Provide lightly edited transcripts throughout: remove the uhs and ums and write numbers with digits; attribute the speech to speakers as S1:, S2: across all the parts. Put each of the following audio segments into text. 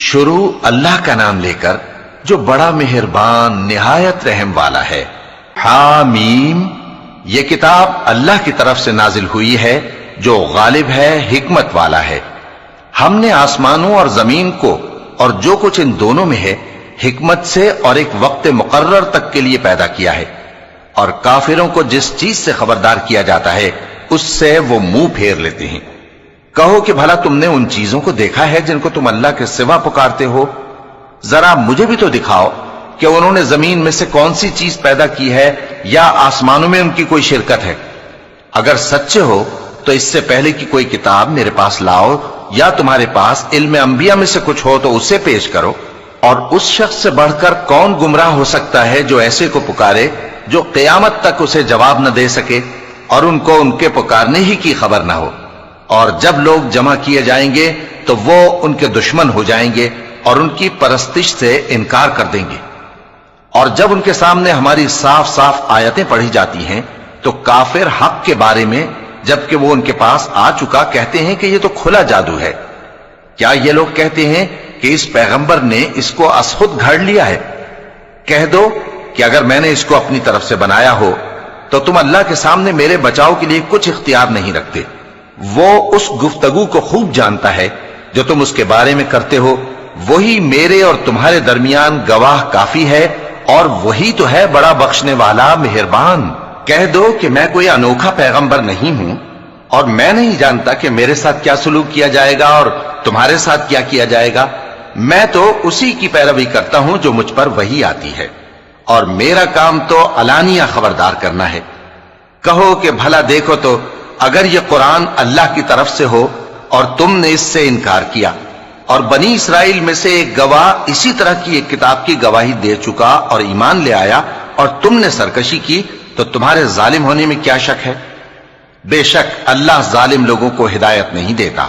S1: شروع اللہ کا نام لے کر جو بڑا مہربان نہایت رحم والا ہے۔ حامیم، یہ کتاب اللہ کی طرف سے نازل ہوئی ہے جو غالب ہے، حکمت والا ہے۔ ہم نے آسمانوں اور زمین کو اور جو کچھ ان دونوں میں ہے حکمت سے اور ایک وقت مقرر تک کے لیے پیدا کیا ہے، اور کافروں کو جس چیز سے خبردار کیا جاتا ہے اس سے وہ منہ پھیر لیتے ہیں۔ کہو کہ بھلا تم نے ان چیزوں کو دیکھا ہے جن کو تم اللہ کے سوا پکارتے ہو؟ ذرا مجھے بھی تو دکھاؤ کہ انہوں نے زمین میں سے کون سی چیز پیدا کی ہے یا آسمانوں میں ان کی کوئی شرکت ہے۔ اگر سچے ہو تو اس سے پہلے کی کوئی کتاب میرے پاس لاؤ، یا تمہارے پاس علم انبیاء میں سے کچھ ہو تو اسے پیش کرو۔ اور اس شخص سے بڑھ کر کون گمراہ ہو سکتا ہے جو ایسے کو پکارے جو قیامت تک اسے جواب نہ دے سکے اور ان کو ان کے پکارنے ہی کی خبر نہ ہو۔ اور جب لوگ جمع کیے جائیں گے تو وہ ان کے دشمن ہو جائیں گے اور ان کی پرستش سے انکار کر دیں گے۔ اور جب ان کے سامنے ہماری صاف صاف آیتیں پڑھی جاتی ہیں تو کافر حق کے بارے میں جبکہ وہ ان کے پاس آ چکا کہتے ہیں کہ یہ تو کھلا جادو ہے۔ کیا یہ لوگ کہتے ہیں کہ اس پیغمبر نے اس کو ازخود گھڑ لیا ہے؟ کہہ دو کہ اگر میں نے اس کو اپنی طرف سے بنایا ہو تو تم اللہ کے سامنے میرے بچاؤ کے لیے کچھ اختیار نہیں رکھتے۔ وہ اس گفتگو کو خوب جانتا ہے جو تم اس کے بارے میں کرتے ہو، وہی میرے اور تمہارے درمیان گواہ کافی ہے، اور وہی تو ہے بڑا بخشنے والا مہربان۔ کہہ دو کہ میں کوئی انوکھا پیغمبر نہیں ہوں، اور میں نہیں جانتا کہ میرے ساتھ کیا سلوک کیا جائے گا اور تمہارے ساتھ کیا کیا جائے گا۔ میں تو اسی کی پیروی کرتا ہوں جو مجھ پر وہی آتی ہے، اور میرا کام تو علانیہ خبردار کرنا ہے۔ کہو کہ بھلا دیکھو تو اگر یہ قرآن اللہ کی طرف سے ہو اور تم نے اس سے انکار کیا، اور بنی اسرائیل میں سے ایک گواہ اسی طرح کی ایک کتاب کی گواہی دے چکا اور ایمان لے آیا، اور تم نے سرکشی کی، تو تمہارے ظالم ہونے میں کیا شک ہے؟ بے شک اللہ ظالم لوگوں کو ہدایت نہیں دیتا۔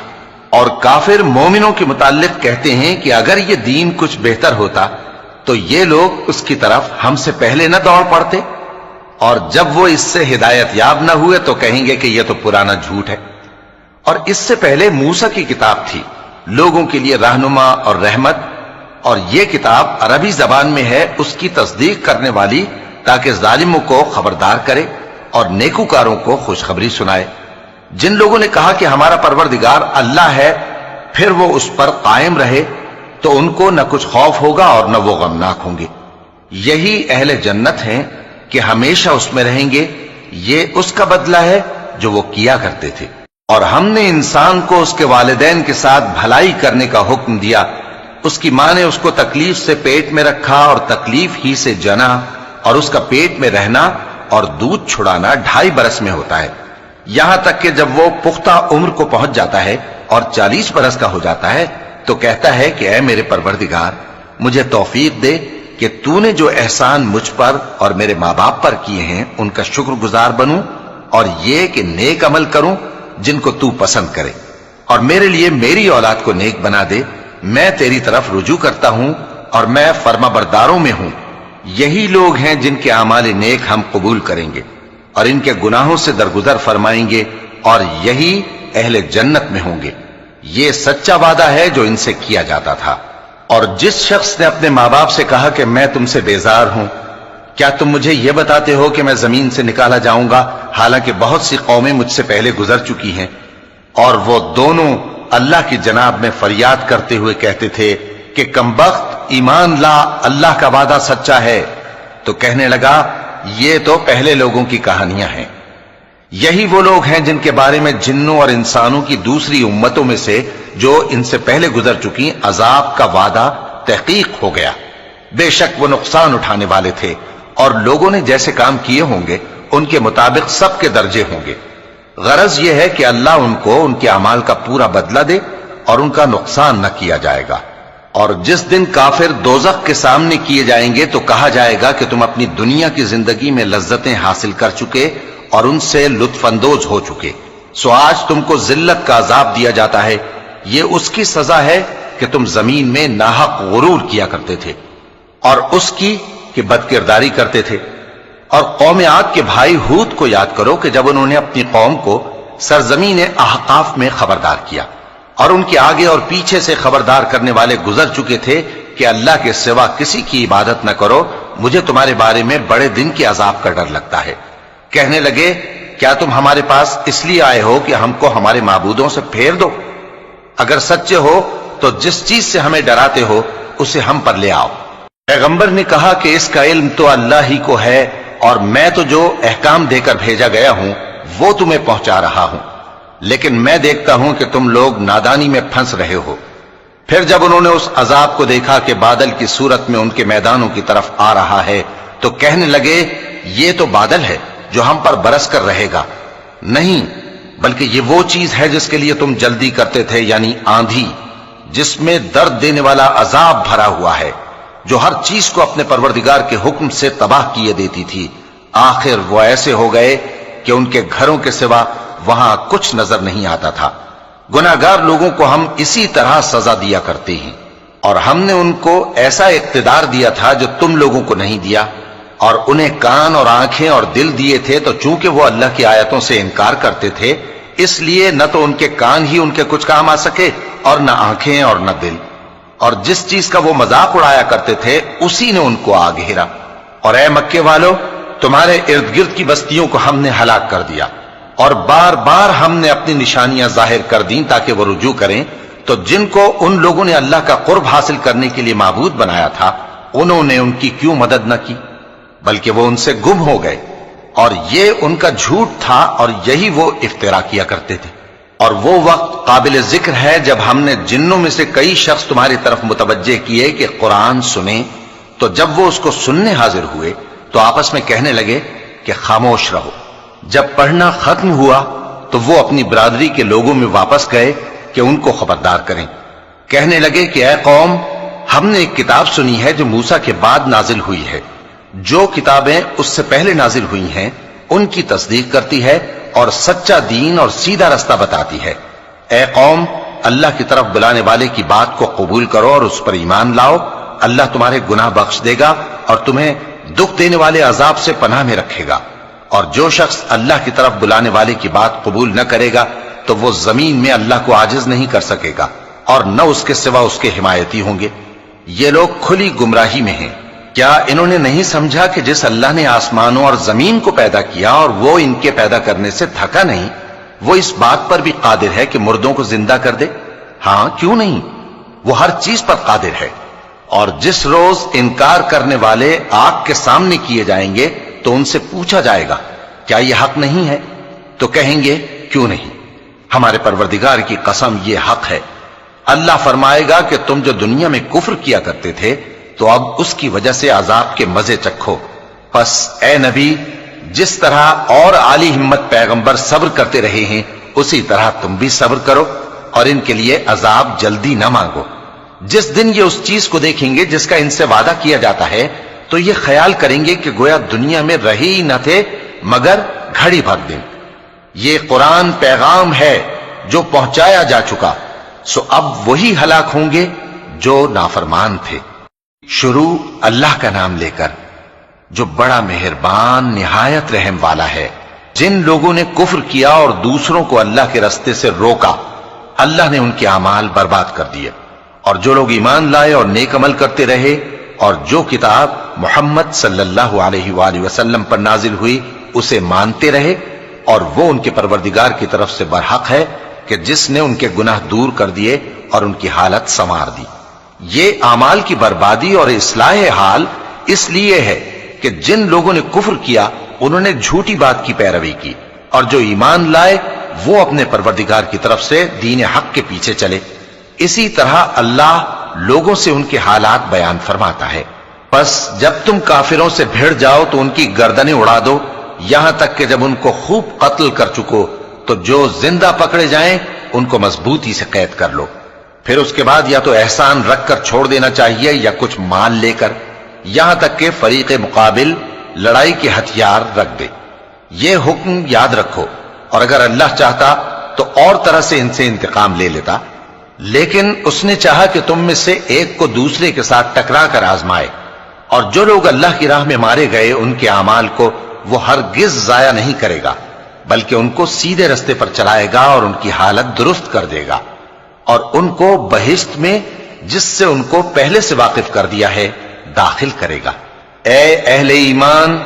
S1: اور کافر مومنوں کے متعلق کہتے ہیں کہ اگر یہ دین کچھ بہتر ہوتا تو یہ لوگ اس کی طرف ہم سے پہلے نہ دوڑ پڑتے، اور جب وہ اس سے ہدایت یاب نہ ہوئے تو کہیں گے کہ یہ تو پرانا جھوٹ ہے۔ اور اس سے پہلے موسیٰ کی کتاب تھی، لوگوں کے لیے رہنما اور رحمت، اور یہ کتاب عربی زبان میں ہے اس کی تصدیق کرنے والی، تاکہ ظالموں کو خبردار کرے اور نیکوکاروں کو خوشخبری سنائے۔ جن لوگوں نے کہا کہ ہمارا پروردگار اللہ ہے، پھر وہ اس پر قائم رہے تو ان کو نہ کچھ خوف ہوگا اور نہ وہ غمناک ہوں گے۔ یہی اہل جنت ہیں کہ ہمیشہ اس میں رہیں گے، یہ اس کا بدلہ ہے جو وہ کیا کرتے تھے۔ اور ہم نے انسان کو اس کے والدین کے ساتھ بھلائی کرنے کا حکم دیا، اس کی ماں نے اس کو تکلیف سے پیٹ میں رکھا اور تکلیف ہی سے جنا، اور اس کا پیٹ میں رہنا اور دودھ چھڑانا 2.5 برس میں ہوتا ہے، یہاں تک کہ جب وہ پختہ عمر کو پہنچ جاتا ہے اور 40 برس کا ہو جاتا ہے تو کہتا ہے کہ اے میرے پروردگار، مجھے توفیق دے کہ تو نے جو احسان مجھ پر اور میرے ماں باپ پر کیے ہیں ان کا شکر گزار بنوں، اور یہ کہ نیک عمل کروں جن کو تو پسند کرے، اور میرے لیے میری اولاد کو نیک بنا دے۔ میں تیری طرف رجوع کرتا ہوں اور میں فرما برداروں میں ہوں۔ یہی لوگ ہیں جن کے اعمال نیک ہم قبول کریں گے اور ان کے گناہوں سے درگزر فرمائیں گے، اور یہی اہل جنت میں ہوں گے۔ یہ سچا وعدہ ہے جو ان سے کیا جاتا تھا۔ اور جس شخص نے اپنے ماں باپ سے کہا کہ میں تم سے بیزار ہوں، کیا تم مجھے یہ بتاتے ہو کہ میں زمین سے نکالا جاؤں گا، حالانکہ بہت سی قومیں مجھ سے پہلے گزر چکی ہیں؟ اور وہ دونوں اللہ کی جناب میں فریاد کرتے ہوئے کہتے تھے کہ کمبخت، ایمان لا، اللہ کا وعدہ سچا ہے۔ تو کہنے لگا یہ تو پہلے لوگوں کی کہانیاں ہیں۔ یہی وہ لوگ ہیں جن کے بارے میں جنوں اور انسانوں کی دوسری امتوں میں سے جو ان سے پہلے گزر چکی عذاب کا وعدہ تحقیق ہو گیا۔ بے شک وہ نقصان اٹھانے والے تھے، اور لوگوں نے جیسے کام کیے ہوں گے ان کے مطابق سب کے درجے ہوں گے۔ غرض یہ ہے کہ اللہ ان کو ان کے اعمال کا پورا بدلہ دے اور ان کا نقصان نہ کیا جائے گا۔ اور جس دن کافر دوزخ کے سامنے کیے جائیں گے تو کہا جائے گا کہ تم اپنی دنیا کی زندگی میں لذتیں حاصل کر چکے اور ان سے لطف اندوز ہو چکے، سو آج تم کو ذلت کا عذاب دیا جاتا ہے۔ یہ اس کی سزا ہے کہ تم زمین میں ناحق غرور کیا کرتے تھے، اور اس کی کہ بد کرداری کرتے تھے۔ اور قوم عاد کے بھائی ہود کو یاد کرو کہ جب انہوں نے اپنی قوم کو سرزمین احقاف میں خبردار کیا اور ان کے آگے اور پیچھے سے خبردار کرنے والے گزر چکے تھے کہ اللہ کے سوا کسی کی عبادت نہ کرو، مجھے تمہارے بارے میں بڑے دن کے عذاب کا ڈر لگتا ہے۔ کہنے لگے کیا تم ہمارے پاس اس لیے آئے ہو کہ ہم کو ہمارے معبودوں سے پھیر دو؟ اگر سچے ہو تو جس چیز سے ہمیں ڈراتے ہو اسے ہم پر لے آؤ۔ پیغمبر نے کہا کہ اس کا علم تو اللہ ہی کو ہے، اور میں تو جو احکام دے کر بھیجا گیا ہوں وہ تمہیں پہنچا رہا ہوں، لیکن میں دیکھتا ہوں کہ تم لوگ نادانی میں پھنس رہے ہو۔ پھر جب انہوں نے اس عذاب کو دیکھا کہ بادل کی صورت میں ان کے میدانوں کی طرف آ رہا ہے تو کہنے لگے یہ تو بادل ہے جو ہم پر برس کر رہے گا، نہیں بلکہ یہ وہ چیز ہے جس کے لیے تم جلدی کرتے تھے، یعنی آندھی جس میں درد دینے والا عذاب بھرا ہوا ہے، جو ہر چیز کو اپنے پروردگار کے حکم سے تباہ کیے دیتی تھی۔ آخر وہ ایسے ہو گئے کہ ان کے گھروں کے سوا وہاں کچھ نظر نہیں آتا تھا۔ گناہگار لوگوں کو ہم اسی طرح سزا دیا کرتے ہیں، اور ہم نے ان کو ایسا اقتدار دیا تھا جو تم لوگوں کو نہیں دیا، اور انہیں کان اور آنکھیں اور دل دیے تھے، تو چونکہ وہ اللہ کی آیتوں سے انکار کرتے تھے اس لیے نہ تو ان کے کان ہی ان کے کچھ کام آ سکے اور نہ آنکھیں اور نہ دل، اور جس چیز کا وہ مذاق اڑایا کرتے تھے اسی نے ان کو آ گھیرا۔ اور اے مکے والو، تمہارے ارد گرد کی بستیوں کو ہم نے ہلاک کر دیا، اور بار بار ہم نے اپنی نشانیاں ظاہر کر دیں تاکہ وہ رجوع کریں، تو جن کو ان لوگوں نے اللہ کا قرب حاصل کرنے کے لیے معبود بنایا تھا انہوں نے ان کی کیوں مدد نہ کی، بلکہ وہ ان سے گم ہو گئے، اور یہ ان کا جھوٹ تھا اور یہی وہ افترا کیا کرتے تھے۔ اور وہ وقت قابل ذکر ہے جب ہم نے جنوں میں سے کئی شخص تمہاری طرف متوجہ کیے کہ قرآن سنیں، تو جب وہ اس کو سننے حاضر ہوئے تو آپس میں کہنے لگے کہ خاموش رہو۔ جب پڑھنا ختم ہوا تو وہ اپنی برادری کے لوگوں میں واپس گئے کہ ان کو خبردار کریں۔ کہنے لگے کہ اے قوم، ہم نے ایک کتاب سنی ہے جو موسیٰ کے بعد نازل ہوئی ہے، جو کتابیں اس سے پہلے نازل ہوئی ہیں ان کی تصدیق کرتی ہے اور سچا دین اور سیدھا رستہ بتاتی ہے۔ اے قوم، اللہ کی طرف بلانے والے کی بات کو قبول کرو اور اس پر ایمان لاؤ، اللہ تمہارے گناہ بخش دے گا اور تمہیں دکھ دینے والے عذاب سے پناہ میں رکھے گا۔ اور جو شخص اللہ کی طرف بلانے والے کی بات قبول نہ کرے گا تو وہ زمین میں اللہ کو عاجز نہیں کر سکے گا، اور نہ اس کے سوا اس کے حمایتی ہوں گے۔ یہ لوگ کھلی گمراہی میں ہیں۔ کیا انہوں نے نہیں سمجھا کہ جس اللہ نے آسمانوں اور زمین کو پیدا کیا اور وہ ان کے پیدا کرنے سے تھکا نہیں، وہ اس بات پر بھی قادر ہے کہ مردوں کو زندہ کر دے؟ ہاں، کیوں نہیں، وہ ہر چیز پر قادر ہے۔ اور جس روز انکار کرنے والے آگ کے سامنے کیے جائیں گے تو ان سے پوچھا جائے گا کیا یہ حق نہیں ہے؟ تو کہیں گے کیوں نہیں، ہمارے پروردگار کی قسم یہ حق ہے۔ اللہ فرمائے گا کہ تم جو دنیا میں کفر کیا کرتے تھے تو اب اس کی وجہ سے عذاب کے مزے چکھو۔ پس اے نبی، جس طرح اور عالی ہمت پیغمبر صبر کرتے رہے ہیں اسی طرح تم بھی صبر کرو، اور ان کے لیے عذاب جلدی نہ مانگو۔ جس دن یہ اس چیز کو دیکھیں گے جس کا ان سے وعدہ کیا جاتا ہے تو یہ خیال کریں گے کہ گویا دنیا میں رہے ہی نہ تھے مگر گھڑی بھر دن۔ یہ قرآن پیغام ہے جو پہنچایا جا چکا، سو اب وہی ہلاک ہوں گے جو نافرمان تھے۔ شروع اللہ کا نام لے کر جو بڑا مہربان نہایت رحم والا ہے۔ جن لوگوں نے کفر کیا اور دوسروں کو اللہ کے رستے سے روکا، اللہ نے ان کے اعمال برباد کر دیے، اور جو لوگ ایمان لائے اور نیک عمل کرتے رہے اور جو کتاب محمد صلی اللہ علیہ وآلہ وسلم پر نازل ہوئی اسے مانتے رہے، اور وہ ان کے پروردگار کی طرف سے برحق ہے کہ جس نے ان کے گناہ دور کر دیے اور ان کی حالت سنوار دی۔ یہ اعمال کی بربادی اور اصلاح حال اس لیے ہے کہ جن لوگوں نے کفر کیا انہوں نے جھوٹی بات کی پیروی کی، اور جو ایمان لائے وہ اپنے پروردگار کی طرف سے دین حق کے پیچھے چلے۔ اسی طرح اللہ لوگوں سے ان کے حالات بیان فرماتا ہے۔ پس جب تم کافروں سے بھیڑ جاؤ تو ان کی گردنیں اڑا دو، یہاں تک کہ جب ان کو خوب قتل کر چکو تو جو زندہ پکڑے جائیں ان کو مضبوطی سے قید کر لو۔ پھر اس کے بعد یا تو احسان رکھ کر چھوڑ دینا چاہیے یا کچھ مال لے کر، یہاں تک کہ فریق مقابل لڑائی کے ہتھیار رکھ دے۔ یہ حکم یاد رکھو، اور اگر اللہ چاہتا تو اور طرح سے ان سے انتقام لے لیتا، لیکن اس نے چاہا کہ تم میں سے ایک کو دوسرے کے ساتھ ٹکرا کر آزمائے۔ اور جو لوگ اللہ کی راہ میں مارے گئے ان کے اعمال کو وہ ہرگز ضائع نہیں کرے گا، بلکہ ان کو سیدھے رستے پر چلائے گا اور ان کی حالت درست کر دے گا۔ اور ان کو بہشت میں جس سے ان کو پہلے سے واقف کر دیا ہے داخل کرے گا۔ اے اہل ایمان،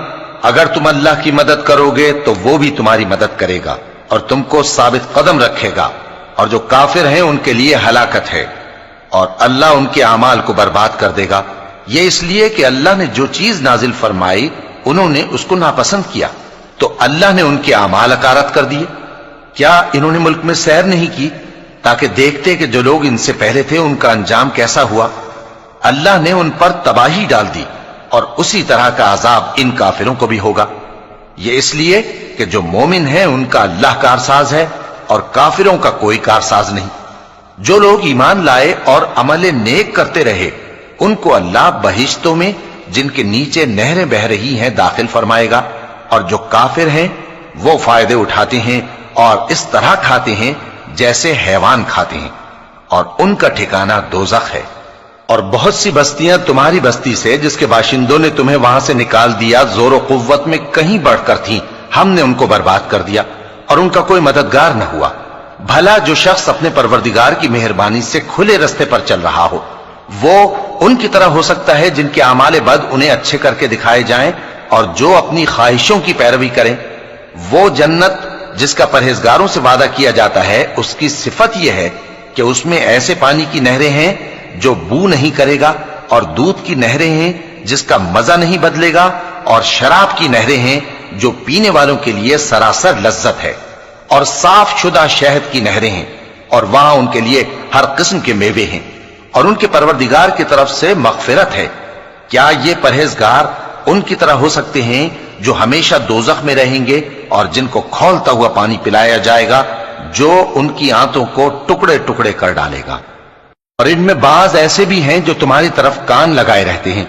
S1: اگر تم اللہ کی مدد کرو گے تو وہ بھی تمہاری مدد کرے گا اور تم کو ثابت قدم رکھے گا، اور جو کافر ہیں ان کے لیے ہلاکت ہے، اور اللہ ان کے اعمال کو برباد کر دے گا۔ یہ اس لیے کہ اللہ نے جو چیز نازل فرمائی انہوں نے اس کو ناپسند کیا، تو اللہ نے ان کے اعمال اکارت کر دیے۔ کیا انہوں نے ملک میں سیر نہیں کی تاکہ دیکھتے کہ جو لوگ ان سے پہلے تھے ان کا انجام کیسا ہوا؟ اللہ نے ان پر تباہی ڈال دی، اور اسی طرح کا عذاب ان کافروں کو بھی ہوگا۔ یہ اس لیے کہ جو مومن ہیں ان کا اللہ کارساز ہے اور کافروں کا کوئی کارساز نہیں۔ جو لوگ ایمان لائے اور عمل نیک کرتے رہے ان کو اللہ بہشتوں میں جن کے نیچے نہریں بہ رہی ہیں داخل فرمائے گا، اور جو کافر ہیں وہ فائدے اٹھاتے ہیں اور اس طرح کھاتے ہیں جیسے حیوان کھاتے ہیں، اور ان کا ٹھکانہ دوزخ ہے۔ اور بہت سی بستیاں تمہاری بستی سے جس کے باشندوں نے تمہیں وہاں سے نکال دیا زور و قوت میں کہیں بڑھ کر تھیں، ہم نے ان کو برباد کر دیا اور ان کا کوئی مددگار نہ ہوا۔ بھلا جو شخص اپنے پروردگار کی مہربانی سے کھلے رستے پر چل رہا ہو وہ ان کی طرح ہو سکتا ہے جن کے اعمال بد انہیں اچھے کر کے دکھائے جائیں، اور جو اپنی خواہشوں کی پیروی کریں۔ وہ جنت جس کا پرہیزگاروں سے وعدہ کیا جاتا ہے اس کی صفت یہ ہے کہ اس میں ایسے پانی کی نہریں ہیں جو بو نہیں کرے گا، اور دودھ کی نہریں ہیں جس کا مزہ نہیں بدلے گا، اور شراب کی نہریں ہیں جو پینے والوں کے لیے سراسر لذت ہے، اور صاف شدہ شہد کی نہریں ہیں، اور وہاں ان کے لیے ہر قسم کے میوے ہیں، اور ان کے پروردگار کی طرف سے مغفرت ہے۔ کیا یہ پرہیزگار ان کی طرح ہو سکتے ہیں جو ہمیشہ دوزخ میں رہیں گے اور جن کو کھولتا ہوا پانی پلایا جائے گا جو ان کی آنتوں کو ٹکڑے ٹکڑے کر ڈالے گا؟ اور ان میں بعض ایسے بھی ہیں جو تمہاری طرف کان لگائے رہتے ہیں،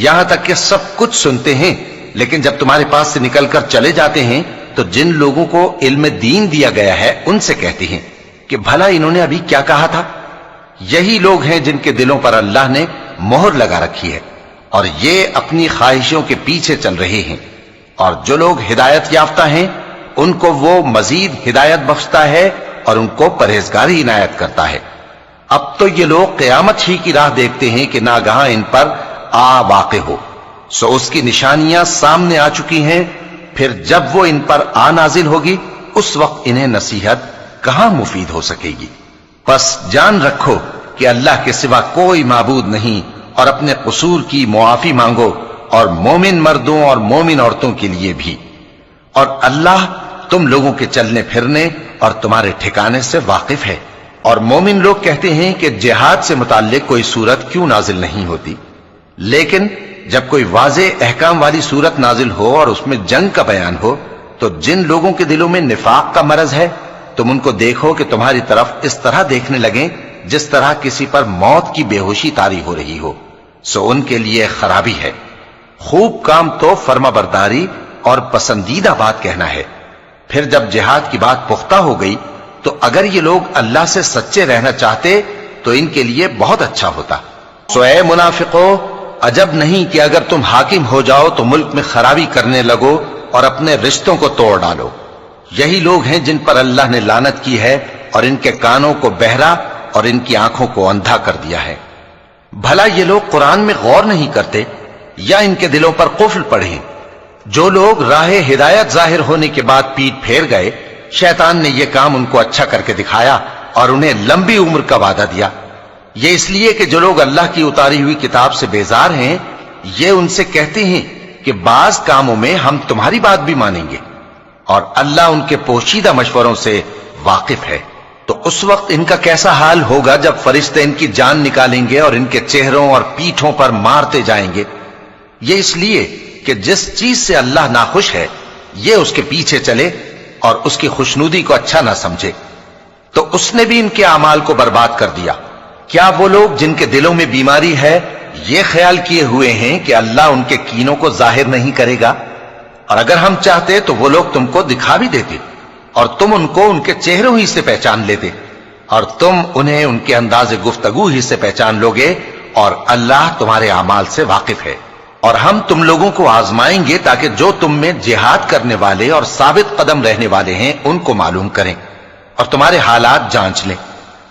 S1: یہاں تک کہ سب کچھ سنتے ہیں، لیکن جب تمہارے پاس سے نکل کر چلے جاتے ہیں تو جن لوگوں کو علم دین دیا گیا ہے ان سے کہتے ہیں کہ بھلا انہوں نے ابھی کیا کہا تھا؟ یہی لوگ ہیں جن کے دلوں پر اللہ نے مہر لگا رکھی ہے اور یہ اپنی خواہشوں کے پیچھے چل رہے ہیں، اور جو لوگ ہدایت یافتہ ہیں ان کو وہ مزید ہدایت بخشتا ہے اور ان کو پرہیزگاری عنایت کرتا ہے۔ اب تو یہ لوگ قیامت ہی کی راہ دیکھتے ہیں کہ ناگہاں ان پر آ واقع ہو، سو اس کی نشانیاں سامنے آ چکی ہیں، پھر جب وہ ان پر آ نازل ہوگی اس وقت انہیں نصیحت کہاں مفید ہو سکے گی۔ پس جان رکھو کہ اللہ کے سوا کوئی معبود نہیں، اور اپنے قصور کی معافی مانگو، اور مومن مردوں اور مومن عورتوں کے لیے بھی، اور اللہ تم لوگوں کے چلنے پھرنے اور تمہارے ٹھکانے سے واقف ہے۔ اور مومن لوگ کہتے ہیں کہ جہاد سے متعلق کوئی سورت کیوں نازل نہیں ہوتی، لیکن جب کوئی واضح احکام والی سورت نازل ہو اور اس میں جنگ کا بیان ہو تو جن لوگوں کے دلوں میں نفاق کا مرض ہے تم ان کو دیکھو کہ تمہاری طرف اس طرح دیکھنے لگیں جس طرح کسی پر موت کی بے ہوشی طاری ہو رہی ہو، سو ان کے لیے خرابی ہے۔ خوب کام تو فرما برداری اور پسندیدہ بات کہنا ہے۔ پھر جب جہاد کی بات پختہ ہو گئی تو اگر یہ لوگ اللہ سے سچے رہنا چاہتے تو ان کے لیے بہت اچھا ہوتا۔ سو اے منافقو، عجب نہیں کہ اگر تم حاکم ہو جاؤ تو ملک میں خرابی کرنے لگو اور اپنے رشتوں کو توڑ ڈالو۔ یہی لوگ ہیں جن پر اللہ نے لعنت کی ہے اور ان کے کانوں کو بہرا اور ان کی آنکھوں کو اندھا کر دیا ہے۔ بھلا یہ لوگ قرآن میں غور نہیں کرتے یا ان کے دلوں پر قفل پڑے؟ جو لوگ راہ ہدایت ظاہر ہونے کے بعد پیٹ پھیر گئے، شیطان نے یہ کام ان کو اچھا کر کے دکھایا اور انہیں لمبی عمر کا وعدہ دیا۔ یہ اس لیے کہ جو لوگ اللہ کی اتاری ہوئی کتاب سے بیزار ہیں یہ ان سے کہتے ہیں کہ بعض کاموں میں ہم تمہاری بات بھی مانیں گے، اور اللہ ان کے پوشیدہ مشوروں سے واقف ہے۔ تو اس وقت ان کا کیسا حال ہوگا جب فرشتے ان کی جان نکالیں گے اور ان کے چہروں اور پیٹھوں پر مارتے جائیں گے۔ یہ اس لیے کہ جس چیز سے اللہ ناخوش ہے یہ اس کے پیچھے چلے اور اس کی خوشنودی کو اچھا نہ سمجھے، تو اس نے بھی ان کے اعمال کو برباد کر دیا۔ کیا وہ لوگ جن کے دلوں میں بیماری ہے یہ خیال کیے ہوئے ہیں کہ اللہ ان کے کینوں کو ظاہر نہیں کرے گا؟ اور اگر ہم چاہتے تو وہ لوگ تم کو دکھا بھی دیتے اور تم ان کو ان کے چہروں ہی سے پہچان لیتے، اور تم انہیں ان کے انداز گفتگو ہی سے پہچان لوگے، اور اللہ تمہارے اعمال سے واقف ہے۔ اور ہم تم لوگوں کو آزمائیں گے تاکہ جو تم میں جہاد کرنے والے اور ثابت قدم رہنے والے ہیں ان کو معلوم کریں اور تمہارے حالات جانچ لیں۔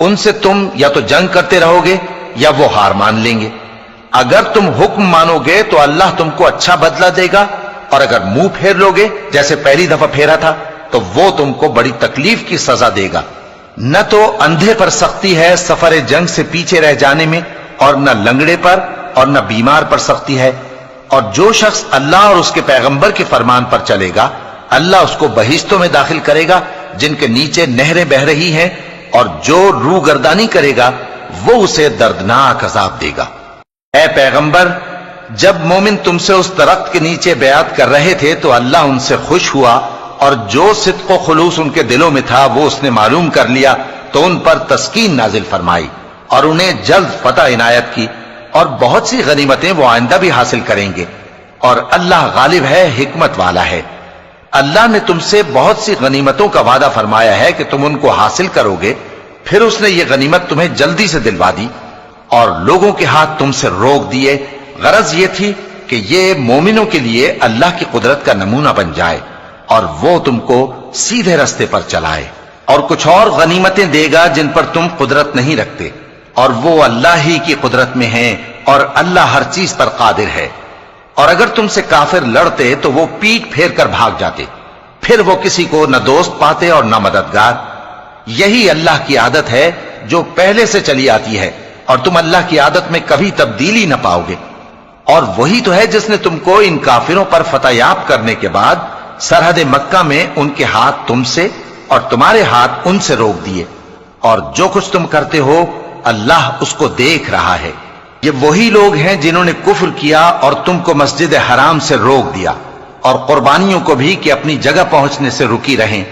S1: ان سے تم یا تو جنگ کرتے رہو گے یا وہ ہار مان لیں گے۔ اگر تم حکم مانو گے تو اللہ تم کو اچھا بدلہ دے گا، اور اگر منہ پھیر لو گے جیسے پہلی دفعہ پھیرا تھا تو وہ تم کو بڑی تکلیف کی سزا دے گا۔ نہ تو اندھے پر سختی ہے سفر جنگ سے پیچھے رہ جانے میں، اور نہ لنگڑے پر اور نہ بیمار پر سختی ہے، اور جو شخص اللہ اور اس کے پیغمبر کے فرمان پر چلے گا اللہ اس کو بہشتوں میں داخل کرے گا جن کے نیچے نہریں بہ رہی ہیں، اور جو روح گردانی کرے گا وہ اسے دردناک عذاب دے گا۔ اے پیغمبر، جب مومن تم سے اس درخت کے نیچے بیعت کر رہے تھے تو اللہ ان سے خوش ہوا، اور جو صدق و خلوص ان کے دلوں میں تھا وہ اس نے معلوم کر لیا تو ان پر تسکین نازل فرمائی اور انہیں جلد فتح عنایت کی، اور بہت سی غنیمتیں وہ آئندہ بھی حاصل کریں گے، اور اللہ غالب ہے، حکمت والا ہے۔ اللہ نے تم سے بہت سی غنیمتوں کا وعدہ فرمایا ہے کہ تم ان کو حاصل کرو گے، پھر اس نے یہ غنیمت تمہیں جلدی سے دلوا دی اور لوگوں کے ہاتھ تم سے روک دیے۔ غرض یہ تھی کہ یہ مومنوں کے لیے اللہ کی قدرت کا نمونہ بن جائے اور وہ تم کو سیدھے رستے پر چلائے، اور کچھ اور غنیمتیں دے گا جن پر تم قدرت نہیں رکھتے، اور وہ اللہ ہی کی قدرت میں ہیں، اور اللہ ہر چیز پر قادر ہے۔ اور اگر تم سے کافر لڑتے تو وہ پیٹ پھیر کر بھاگ جاتے، پھر وہ کسی کو نہ دوست پاتے اور نہ مددگار۔ یہی اللہ کی عادت ہے جو پہلے سے چلی آتی ہے، اور تم اللہ کی عادت میں کبھی تبدیلی نہ پاؤ گے۔ اور وہی تو ہے جس نے تم کو ان کافروں پر فتح یاب کرنے کے بعد سرحد مکہ میں ان کے ہاتھ تم سے اور تمہارے ہاتھ ان سے روک دیے، اور جو کچھ تم کرتے ہو اللہ اس کو دیکھ رہا ہے۔ یہ وہی لوگ ہیں جنہوں نے کفر کیا اور تم کو مسجد حرام سے روک دیا، اور قربانیوں کو بھی کہ اپنی جگہ پہنچنے سے رکی رہیں۔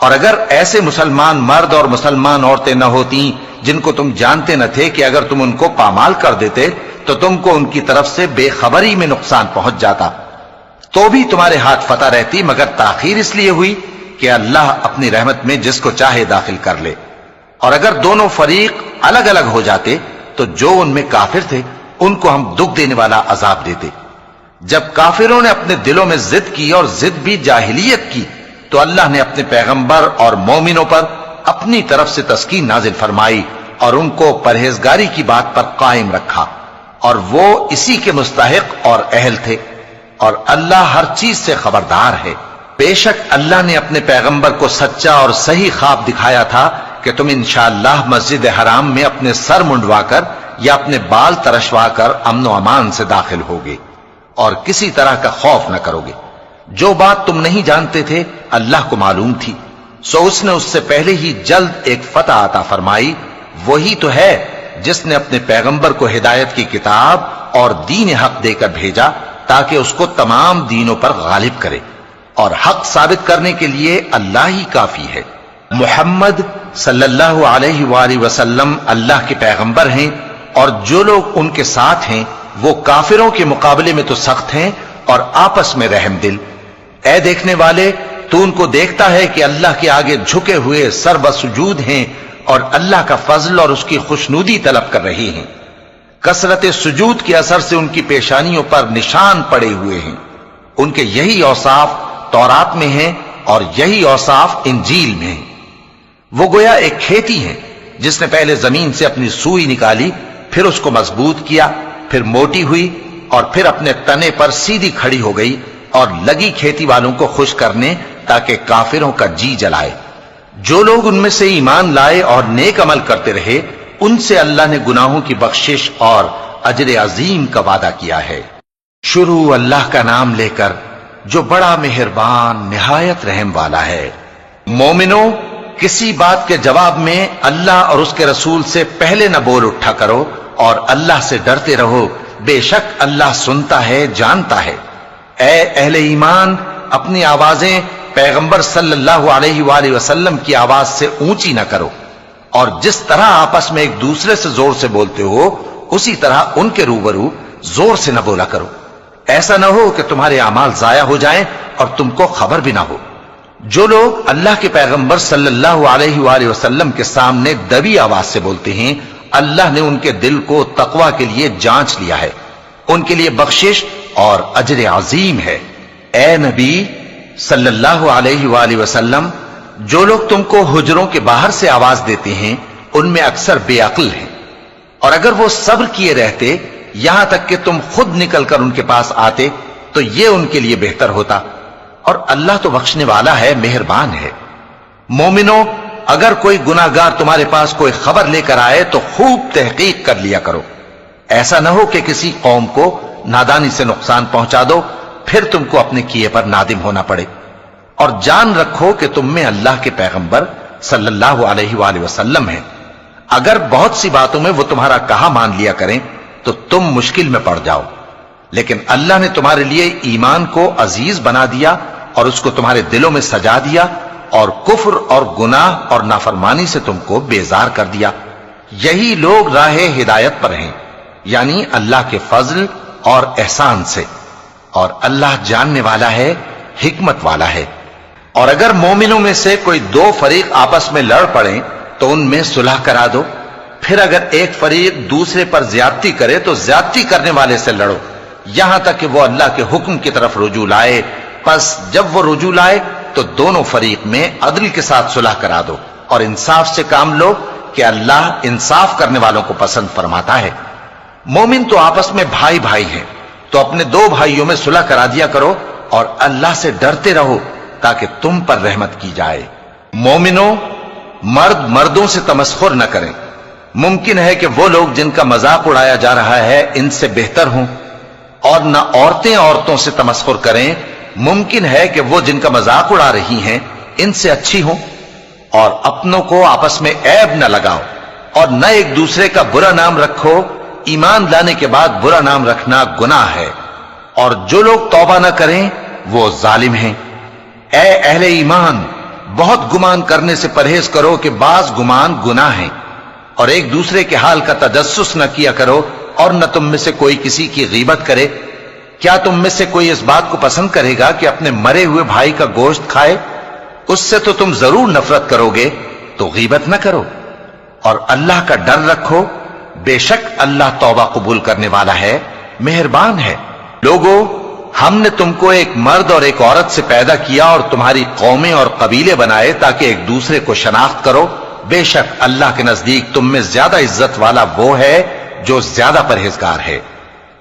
S1: اور اگر ایسے مسلمان مرد اور مسلمان عورتیں نہ ہوتی جن کو تم جانتے نہ تھے کہ اگر تم ان کو پامال کر دیتے تو تم کو ان کی طرف سے بے خبری میں نقصان پہنچ جاتا، تو بھی تمہارے ہاتھ فتح رہتی، مگر تاخیر اس لیے ہوئی کہ اللہ اپنی رحمت میں جس کو چاہے داخل کر لے۔ اور اگر دونوں فریق الگ الگ ہو جاتے تو جو ان میں کافر تھے ان کو ہم دکھ دینے والا عذاب دیتے۔ جب کافروں نے اپنے دلوں میں ضد کی، اور ضد بھی جاہلیت کی، تو اللہ نے اپنے پیغمبر اور مومنوں پر اپنی طرف سے تسکین نازل فرمائی اور ان کو پرہیزگاری کی بات پر قائم رکھا، اور وہ اسی کے مستحق اور اہل تھے، اور اللہ ہر چیز سے خبردار ہے۔ بے شک اللہ نے اپنے پیغمبر کو سچا اور صحیح خواب دکھایا تھا کہ تم انشاءاللہ مسجد حرام میں اپنے سر منڈوا کر یا اپنے بال ترشوا کر امن و امان سے داخل ہوگے اور کسی طرح کا خوف نہ کرو گے۔ جو بات تم نہیں جانتے تھے اللہ کو معلوم تھی، سو اس نے اس سے پہلے ہی جلد ایک فتح عطا فرمائی۔ وہی تو ہے جس نے اپنے پیغمبر کو ہدایت کی کتاب اور دین حق دے کر بھیجا تاکہ اس کو تمام دینوں پر غالب کرے، اور حق ثابت کرنے کے لیے اللہ ہی کافی ہے۔ محمد صلی اللہ علیہ وآلہ وسلم اللہ کے پیغمبر ہیں، اور جو لوگ ان کے ساتھ ہیں وہ کافروں کے مقابلے میں تو سخت ہیں اور آپس میں رحم دل۔ اے دیکھنے والے، تو ان کو دیکھتا ہے کہ اللہ کے آگے جھکے ہوئے سر بسجود ہیں اور اللہ کا فضل اور اس کی خوشنودی طلب کر رہے ہیں۔ کثرت سجود کے اثر سے ان کی پیشانیوں پر نشان پڑے ہوئے ہیں۔ ان کے یہی اوصاف تورات میں ہیں اور یہی اوصاف انجیل میں ہیں۔ وہ گویا ایک کھیتی ہے جس نے پہلے زمین سے اپنی سوئی نکالی، پھر اس کو مضبوط کیا، پھر موٹی ہوئی، اور پھر اپنے تنے پر سیدھی کھڑی ہو گئی، اور لگی کھیتی والوں کو خوش کرنے تاکہ کافروں کا جی جلائے۔ جو لوگ ان میں سے ایمان لائے اور نیک عمل کرتے رہے ان سے اللہ نے گناہوں کی بخشش اور اجر عظیم کا وعدہ کیا ہے۔ شروع اللہ کا نام لے کر جو بڑا مہربان نہایت رحم والا ہے۔ مومنوں، کسی بات کے جواب میں اللہ اور اس کے رسول سے پہلے نہ بول اٹھا کرو، اور اللہ سے ڈرتے رہو، بے شک اللہ سنتا ہے، جانتا ہے۔ اے اہل ایمان، اپنی آوازیں پیغمبر صلی اللہ علیہ وآلہ وسلم کی آواز سے اونچی نہ کرو، اور جس طرح آپس میں ایک دوسرے سے زور سے بولتے ہو اسی طرح ان کے روبرو زور سے نہ بولا کرو، ایسا نہ ہو کہ تمہارے اعمال ضائع ہو جائیں اور تم کو خبر بھی نہ ہو۔ جو لوگ اللہ کے پیغمبر صلی اللہ علیہ وآلہ وسلم کے سامنے دبی آواز سے بولتے ہیں اللہ نے ان کے دل کو تقوی کے لیے جانچ لیا ہے، ان کے لیے بخشش اور اجر عظیم ہے۔ اے نبی صلی اللہ علیہ وآلہ وسلم، جو لوگ تم کو حجروں کے باہر سے آواز دیتے ہیں ان میں اکثر بے عقل ہیں، اور اگر وہ صبر کیے رہتے یہاں تک کہ تم خود نکل کر ان کے پاس آتے تو یہ ان کے لیے بہتر ہوتا، اور اللہ تو بخشنے والا ہے، مہربان ہے۔ مومنو، اگر کوئی گناہگار تمہارے پاس کوئی خبر لے کر آئے تو خوب تحقیق کر لیا کرو، ایسا نہ ہو کہ کسی قوم کو نادانی سے نقصان پہنچا دو، پھر تم کو اپنے کیے پر نادم ہونا پڑے۔ اور جان رکھو کہ تم میں اللہ کے پیغمبر صلی اللہ علیہ وآلہ وسلم ہیں، اگر بہت سی باتوں میں وہ تمہارا کہا مان لیا کریں تو تم مشکل میں پڑ جاؤ، لیکن اللہ نے تمہارے لیے ایمان کو عزیز بنا دیا اور اس کو تمہارے دلوں میں سجا دیا، اور کفر اور گناہ اور نافرمانی سے تم کو بیزار کر دیا۔ یہی لوگ راہ ہدایت پر ہیں، یعنی اللہ کے فضل اور احسان سے، اور اللہ جاننے والا ہے، حکمت والا ہے۔ اور اگر مومنوں میں سے کوئی دو فریق آپس میں لڑ پڑیں تو ان میں صلح کرا دو، پھر اگر ایک فریق دوسرے پر زیادتی کرے تو زیادتی کرنے والے سے لڑو، یہاں تک کہ وہ اللہ کے حکم کی طرف رجوع لائے۔ پس جب وہ رجوع لائے تو دونوں فریق میں عدل کے ساتھ صلح کرا دو، اور انصاف سے کام لو کہ اللہ انصاف کرنے والوں کو پسند فرماتا ہے۔ مومن تو آپس میں بھائی بھائی ہیں، تو اپنے دو بھائیوں میں صلح کرا دیا کرو، اور اللہ سے ڈرتے رہو تاکہ تم پر رحمت کی جائے۔ مومنوں، مرد مردوں سے تمسخر نہ کریں۔ ممکن ہے کہ وہ لوگ جن کا مذاق اڑایا جا رہا ہے ان سے بہتر ہوں، اور نہ عورتیں عورتوں سے تمسخر کریں، ممکن ہے کہ وہ جن کا مذاق اڑا رہی ہیں ان سے اچھی ہوں۔ اور اپنوں کو آپس میں عیب نہ لگاؤ، اور نہ ایک دوسرے کا برا نام رکھو، ایمان لانے کے بعد برا نام رکھنا گناہ ہے، اور جو لوگ توبہ نہ کریں وہ ظالم ہیں۔ اے اہل ایمان، بہت گمان کرنے سے پرہیز کرو کہ بعض گمان گناہ ہیں، اور ایک دوسرے کے حال کا تجسس نہ کیا کرو، اور نہ تم میں سے کوئی کسی کی غیبت کرے۔ کیا تم میں سے کوئی اس بات کو پسند کرے گا کہ اپنے مرے ہوئے بھائی کا گوشت کھائے؟ اس سے تو تم ضرور نفرت کرو گے، تو غیبت نہ کرو، اور اللہ کا ڈر رکھو، بے شک اللہ توبہ قبول کرنے والا ہے، مہربان ہے۔ لوگو، ہم نے تم کو ایک مرد اور ایک عورت سے پیدا کیا اور تمہاری قومیں اور قبیلے بنائے تاکہ ایک دوسرے کو شناخت کرو۔ بے شک اللہ کے نزدیک تم میں زیادہ عزت والا وہ ہے جو زیادہ پرہیزگار ہے۔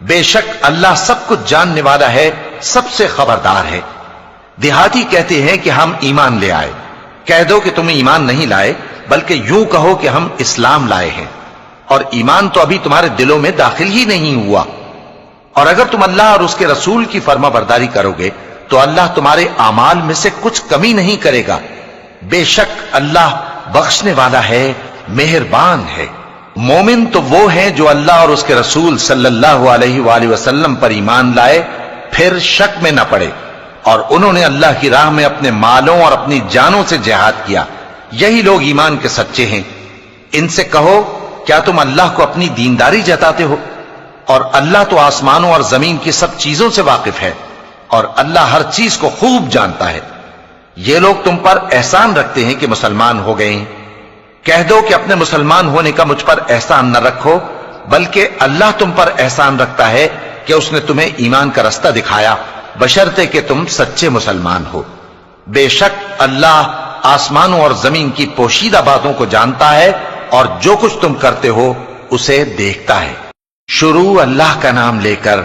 S1: بے شک اللہ سب کچھ جاننے والا ہے، سب سے خبردار ہے۔ دیہاتی کہتے ہیں کہ ہم ایمان لے آئے، کہہ دو کہ تم ایمان نہیں لائے، بلکہ یوں کہو کہ ہم اسلام لائے ہیں، اور ایمان تو ابھی تمہارے دلوں میں داخل ہی نہیں ہوا۔ اور اگر تم اللہ اور اس کے رسول کی فرما برداری کرو گے تو اللہ تمہارے اعمال میں سے کچھ کمی نہیں کرے گا، بے شک اللہ بخشنے والا ہے، مہربان ہے۔ مومن تو وہ ہیں جو اللہ اور اس کے رسول صلی اللہ علیہ وآلہ وسلم پر ایمان لائے، پھر شک میں نہ پڑے، اور انہوں نے اللہ کی راہ میں اپنے مالوں اور اپنی جانوں سے جہاد کیا، یہی لوگ ایمان کے سچے ہیں۔ ان سے کہو، کیا تم اللہ کو اپنی دینداری جتاتے ہو؟ اور اللہ تو آسمانوں اور زمین کی سب چیزوں سے واقف ہے، اور اللہ ہر چیز کو خوب جانتا ہے۔ یہ لوگ تم پر احسان رکھتے ہیں کہ مسلمان ہو گئے ہیں، کہہ دو کہ اپنے مسلمان ہونے کا مجھ پر احسان نہ رکھو، بلکہ اللہ تم پر احسان رکھتا ہے کہ اس نے تمہیں ایمان کا رستہ دکھایا، بشرطے کہ تم سچے مسلمان ہو۔ بے شک اللہ آسمانوں اور زمین کی پوشیدہ باتوں کو جانتا ہے، اور جو کچھ تم کرتے ہو اسے دیکھتا ہے۔ شروع اللہ کا نام لے کر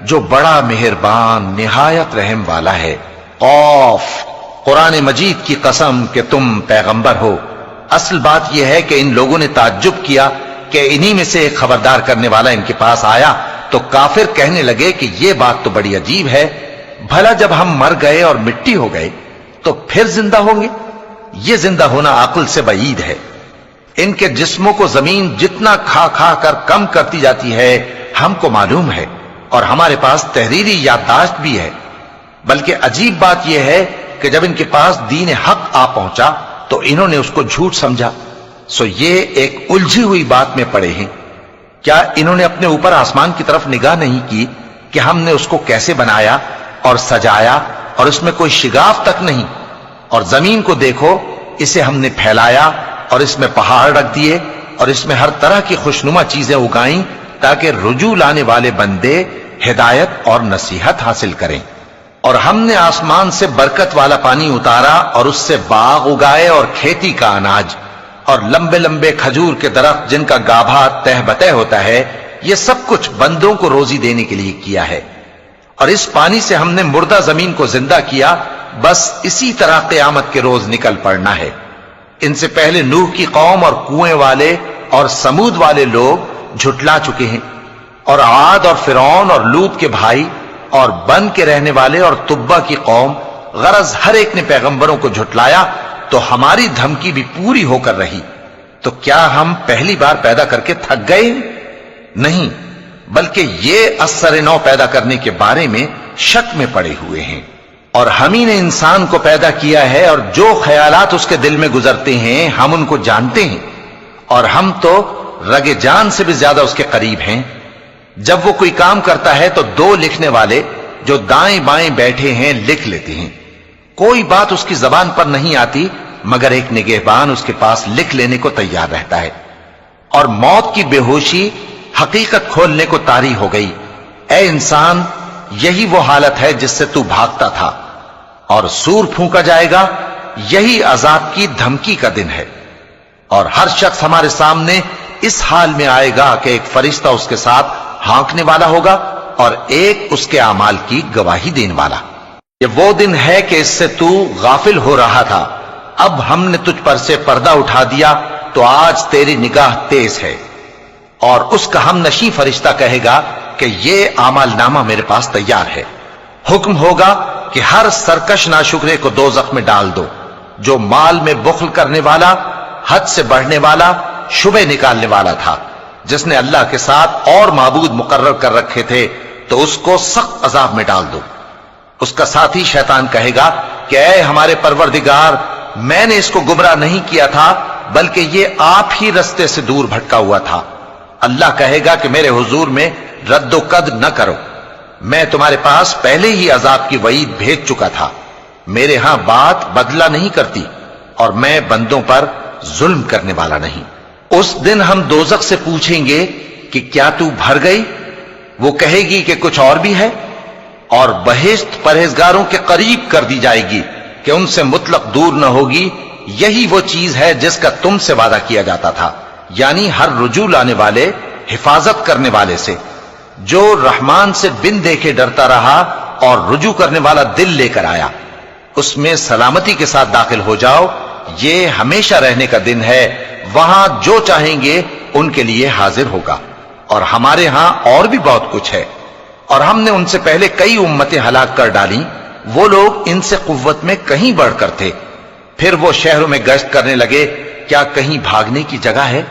S1: جو بڑا مہربان نہایت رحم والا ہے۔ قاف، قرآن مجید کی قسم کہ تم پیغمبر ہو۔ اصل بات یہ ہے کہ ان لوگوں نے تعجب کیا کہ انہی میں سے ایک خبردار کرنے والا ان کے پاس آیا، تو کافر کہنے لگے کہ یہ بات تو بڑی عجیب ہے، بھلا جب ہم مر گئے اور مٹی ہو گئے تو پھر زندہ ہوں گے؟ یہ زندہ ہونا عقل سے بعید ہے۔ ان کے جسموں کو زمین جتنا کھا کھا کر کم کرتی جاتی ہے ہم کو معلوم ہے، اور ہمارے پاس تحریری یادداشت بھی ہے۔ بلکہ عجیب بات یہ ہے کہ جب ان کے پاس دین حق آ پہنچا تو انہوں نے اس کو جھوٹ سمجھا، سو یہ ایک الجھی ہوئی بات میں پڑے ہیں۔ کیا انہوں نے اپنے اوپر آسمان کی طرف نگاہ نہیں کی کہ ہم نے اس کو کیسے بنایا اور سجایا، اور اس میں کوئی شگاف تک نہیں؟ اور زمین کو دیکھو، اسے ہم نے پھیلایا اور اس میں پہاڑ رکھ دیے، اور اس میں ہر طرح کی خوشنما چیزیں اگائیں تاکہ رجوع لانے والے بندے ہدایت اور نصیحت حاصل کریں۔ اور ہم نے آسمان سے برکت والا پانی اتارا اور اس سے باغ اگائے اور کھیتی کا اناج، اور لمبے لمبے کھجور کے درخت جن کا گابھا تہ بتہ ہوتا ہے، یہ سب کچھ بندوں کو روزی دینے کے لیے کیا ہے۔ اور اس پانی سے ہم نے مردہ زمین کو زندہ کیا، بس اسی طرح قیامت کے روز نکل پڑنا ہے۔ ان سے پہلے نوح کی قوم اور کنویں والے اور سمود والے لوگ جھٹلا چکے ہیں، اور عاد اور فرعون اور لوط کے بھائی اور بن کے رہنے والے اور تبا کی قوم، غرض ہر ایک نے پیغمبروں کو جھٹلایا، تو ہماری دھمکی بھی پوری ہو کر رہی۔ تو کیا ہم پہلی بار پیدا کر کے تھک گئے؟ نہیں، بلکہ یہ اثر نو پیدا کرنے کے بارے میں شک میں پڑے ہوئے ہیں۔ اور ہم ہی نے انسان کو پیدا کیا ہے، اور جو خیالات اس کے دل میں گزرتے ہیں ہم ان کو جانتے ہیں، اور ہم تو رگ جان سے بھی زیادہ اس کے قریب ہیں۔ جب وہ کوئی کام کرتا ہے تو دو لکھنے والے جو دائیں بائیں بیٹھے ہیں لکھ لیتے ہیں۔ کوئی بات اس کی زبان پر نہیں آتی مگر ایک نگہبان اس کے پاس لکھ لینے کو تیار رہتا ہے۔ اور موت کی بے ہوشی حقیقت کھولنے کو طاری ہو گئی۔ اے انسان، یہی وہ حالت ہے جس سے تو بھاگتا تھا، اور سور پھونکا جائے گا، یہی عذاب کی دھمکی کا دن ہے۔ اور ہر شخص ہمارے سامنے اس حال میں آئے گا کہ ایک فرشتہ اس کے ساتھ ہانکنے والا ہوگا اور ایک اس کے اعمال کی گواہی دینے والا۔ یہ وہ دن ہے کہ اس سے تو غافل ہو رہا تھا، اب ہم نے تجھ پر سے پردہ اٹھا دیا تو آج تیری نگاہ تیز ہے۔ اور اس کا ہم نشیں فرشتہ کہے گا کہ یہ اعمال نامہ میرے پاس تیار ہے۔ حکم ہوگا کہ ہر سرکش ناشکرے کو دوزخ میں ڈال دو، جو مال میں بخل کرنے والا، حد سے بڑھنے والا، شبہ نکالنے والا تھا، جس نے اللہ کے ساتھ اور معبود مقرر کر رکھے تھے، تو اس کو سخت عذاب میں ڈال دو۔ اس کا ساتھی شیطان کہے گا کہ اے ہمارے پروردگار، میں نے اس کو گمراہ نہیں کیا تھا بلکہ یہ آپ ہی رستے سے دور بھٹکا ہوا تھا۔ اللہ کہے گا کہ میرے حضور میں رد و قد نہ کرو، میں تمہارے پاس پہلے ہی عذاب کی وعید بھیج چکا تھا۔ میرے ہاں بات بدلہ نہیں کرتی، اور میں بندوں پر ظلم کرنے والا نہیں۔ اس دن ہم دوزخ سے پوچھیں گے کہ کیا تو بھر گئی؟ وہ کہے گی کہ کچھ اور بھی ہے، اور بہشت پرہیزگاروں کے قریب کر دی جائے گی کہ ان سے مطلق دور نہ ہوگی۔ یہی وہ چیز ہے جس کا تم سے وعدہ کیا جاتا تھا، یعنی ہر رجوع لانے والے، حفاظت کرنے والے سے، جو رحمان سے بن دیکھے ڈرتا رہا اور رجوع کرنے والا دل لے کر آیا، اس میں سلامتی کے ساتھ داخل ہو جاؤ۔ یہ ہمیشہ رہنے کا دن ہے، وہاں جو چاہیں گے ان کے لیے حاضر ہوگا۔ اور ہمارے ہاں اور بھی بہت کچھ ہے، اور ہم نے ان سے پہلے کئی امتیں ہلاک کر ڈالیں، وہ لوگ ان سے قوت میں کہیں بڑھ کر تھے۔ پھر وہ شہروں میں گشت کرنے لگے، کیا کہیں بھاگنے کی جگہ ہے؟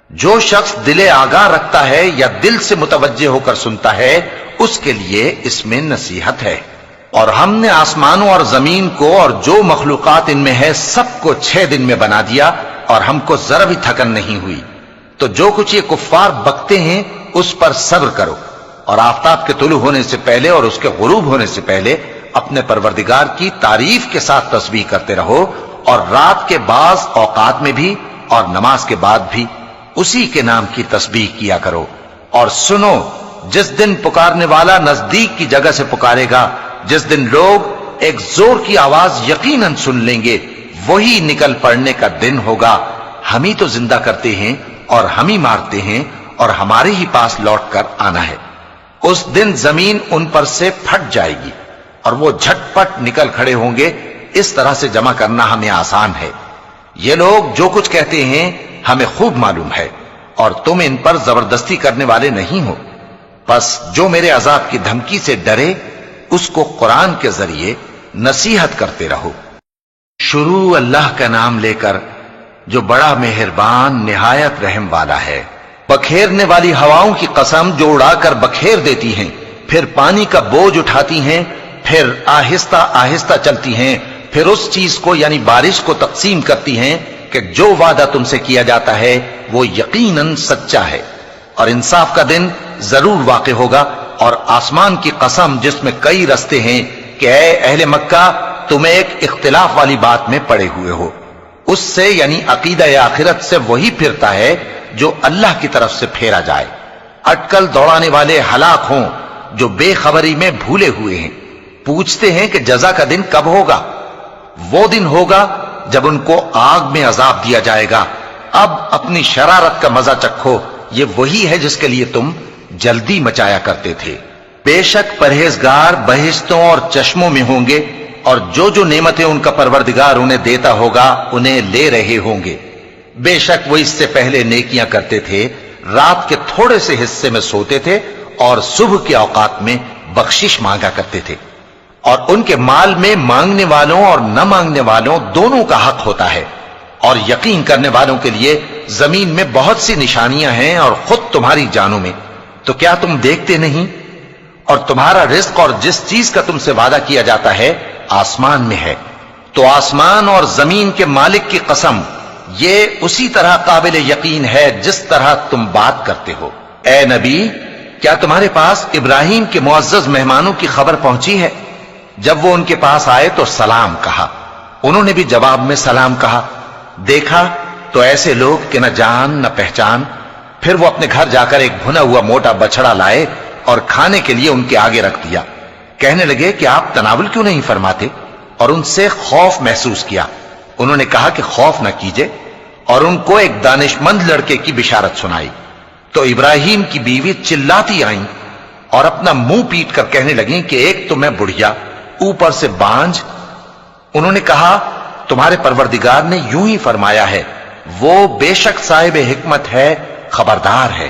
S1: جو شخص دل آگاہ رکھتا ہے یا دل سے متوجہ ہو کر سنتا ہے، اس کے لیے اس میں نصیحت ہے۔ اور ہم نے آسمانوں اور زمین کو اور جو مخلوقات ان میں ہے سب کو 6 دن میں بنا دیا، اور ہم کو ذرا بھی تھکن نہیں ہوئی۔ تو جو کچھ یہ کفار بکتے ہیں اس پر صبر کرو، اور آفتاب کے طلوع ہونے سے پہلے اور اس کے غروب ہونے سے پہلے اپنے پروردگار کی تعریف کے ساتھ تسبیح کرتے رہو، اور رات کے بعض اوقات میں بھی اور نماز کے بعد بھی اسی کے نام کی تسبیح کیا کرو۔ اور سنو، جس دن پکارنے والا نزدیک کی جگہ سے پکارے گا، جس دن لوگ ایک زور کی آواز یقیناً سن لیں گے، وہی نکل پڑنے کا دن ہوگا۔ ہم ہی تو زندہ کرتے ہیں اور ہم ہی مارتے ہیں، اور ہمارے ہی پاس لوٹ کر آنا ہے۔ اس دن زمین ان پر سے پھٹ جائے گی، اور وہ جھٹ پٹ نکل کھڑے ہوں گے۔ اس طرح سے جمع کرنا ہمیں آسان ہے۔ یہ لوگ جو کچھ کہتے ہیں ہمیں خوب معلوم ہے، اور تم ان پر زبردستی کرنے والے نہیں ہو۔ پس جو میرے عذاب کی دھمکی سے ڈرے، اس کو قرآن کے ذریعے نصیحت کرتے رہو۔ شروع اللہ کا نام لے کر جو بڑا مہربان نہایت رحم والا ہے۔ بکھیرنے والی ہواؤں کی قسم جو اڑا کر بکھیر دیتی ہیں، پھر پانی کا بوجھ اٹھاتی ہیں، پھر آہستہ آہستہ چلتی ہیں، پھر اس چیز کو یعنی بارش کو تقسیم کرتی ہیں کہ جو وعدہ تم سے کیا جاتا ہے وہ یقیناً سچا ہے، اور انصاف کا دن ضرور واقع ہوگا۔ اور آسمان کی قسم جس میں کئی رستے ہیں کہ اے اہل مکہ، تم ایک اختلاف والی بات میں پڑے ہوئے ہو، اس سے یعنی عقیدہ آخرت سے وہی پھرتا ہے جو اللہ کی طرف سے پھیرا جائے۔ اٹکل دوڑانے والے ہلاک ہوں جو بے خبری میں بھولے ہوئے ہیں، پوچھتے ہیں کہ جزا کا دن کب ہوگا؟ وہ دن ہوگا جب ان کو آگ میں عذاب دیا جائے گا، اب اپنی شرارت کا مزہ چکھو، یہ وہی ہے جس کے لیے تم جلدی مچایا کرتے تھے۔ بے شک پرہیزگار بہشتوں اور چشموں میں ہوں گے، اور جو نعمتیں ان کا پروردگار انہیں دیتا ہوگا انہیں لے رہے ہوں گے۔ بے شک وہ اس سے پہلے نیکیاں کرتے تھے، رات کے تھوڑے سے حصے میں سوتے تھے اور صبح کے اوقات میں بخشش مانگا کرتے تھے، اور ان کے مال میں مانگنے والوں اور نہ مانگنے والوں دونوں کا حق ہوتا ہے۔ اور یقین کرنے والوں کے لیے زمین میں بہت سی نشانیاں ہیں، اور خود تمہاری جانوں میں، تو کیا تم دیکھتے نہیں؟ اور تمہارا رزق اور جس چیز کا تم سے وعدہ کیا جاتا ہے آسمان میں ہے، تو آسمان اور زمین کے مالک کی قسم، یہ اسی طرح قابل یقین ہے جس طرح تم بات کرتے ہو۔ اے نبی، کیا تمہارے پاس ابراہیم کے معزز مہمانوں کی خبر پہنچی ہے؟ جب وہ ان کے پاس آئے تو سلام کہا، انہوں نے بھی جواب میں سلام کہا۔ دیکھا تو ایسے لوگ کہ نہ جان نہ پہچان۔ پھر وہ اپنے گھر جا کر ایک بھنا ہوا موٹا بچڑا لائے اور کھانے کے لیے ان کے آگے رکھ دیا۔ کہنے لگے کہ آپ تناول کیوں نہیں فرماتے؟ اور ان سے خوف محسوس کیا۔ انہوں نے کہا کہ خوف نہ کیجے، اور ان کو ایک دانشمند لڑکے کی بشارت سنائی۔ تو ابراہیم کی بیوی چلاتی آئیں اور اپنا منہ پیٹ کر کہنے لگیں کہ ایک تو میں بڑھیا، اوپر سے بانجھ۔ انہوں نے کہا تمہارے پروردگار نے یوں ہی فرمایا ہے، وہ بے شک صاحب حکمت ہے، خبردار ہے۔